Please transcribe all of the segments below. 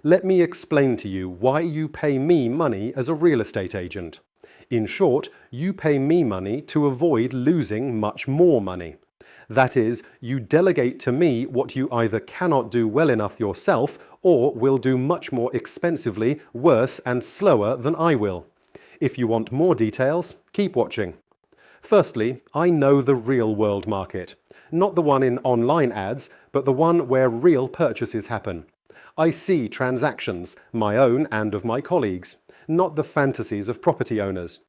Let me explain to you why you pay me money as a real estate agent. In short, you pay me money to avoid losing much more money. That is, you delegate to me what you either cannot do well enough yourself or will do much more expensively, worse and slower than I will. If you want more details, keep watching. Firstly, I know the real-world market. Not the one in online ads, but the one where real purchases happen. I see transactions, my own and of my colleagues, not the fantasies of property owners.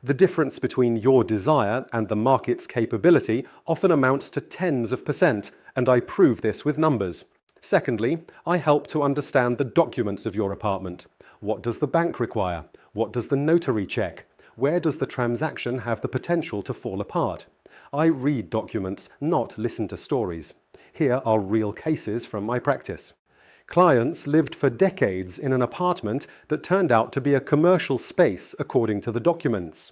The difference between your desire and the market's capability often amounts to tens of %, and I prove this with numbers. Secondly, I help to understand the documents of your apartment. What does the bank require? What does the notary check? Where does the transaction have the potential to fall apart? I read documents, not listen to stories. Here are real cases from my practice. Clients lived for decades in an apartment that turned out to be a commercial space according to the documents.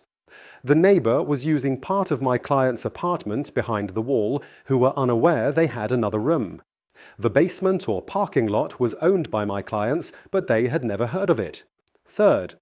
The neighbor was using part of my client's apartment behind the wall, who were unaware they had another room. The basement or parking lot was owned by my clients, but they had never heard of it. Third,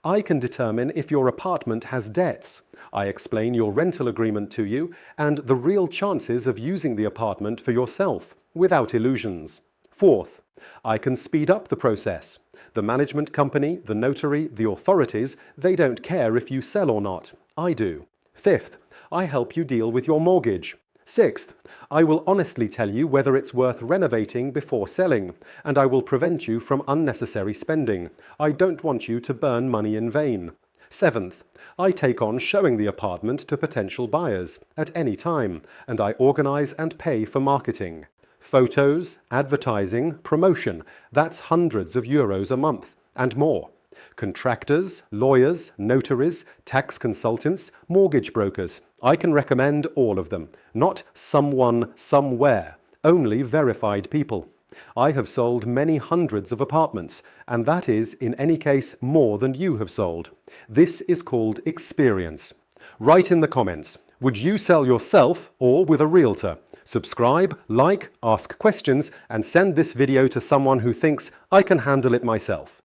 I can determine if your apartment has debts. I explain your rental agreement to you and the real chances of using the apartment for yourself, without illusions. Fourth, I can speed up the process. The management company, the notary, the authorities, they don't care if you sell or not. I do. Fifth, I help you deal with your mortgage. Sixth, I will honestly tell you whether it's worth renovating before selling, and I will prevent you from unnecessary spending. I don't want you to burn money in vain. Seventh, I take on showing the apartment to potential buyers at any time, and I organize and pay for marketing. Photos, advertising, promotion, that's hundreds of euros a month, and more. Contractors, lawyers, notaries, tax consultants, mortgage brokers. I can recommend all of them. Not someone, somewhere. Only verified people. I have sold many hundreds of apartments, and that is, in any case, more than you have sold. This is called experience. Write in the comments, would you sell yourself or with a realtor? Subscribe, like, ask questions, and send this video to someone who thinks I can handle it myself.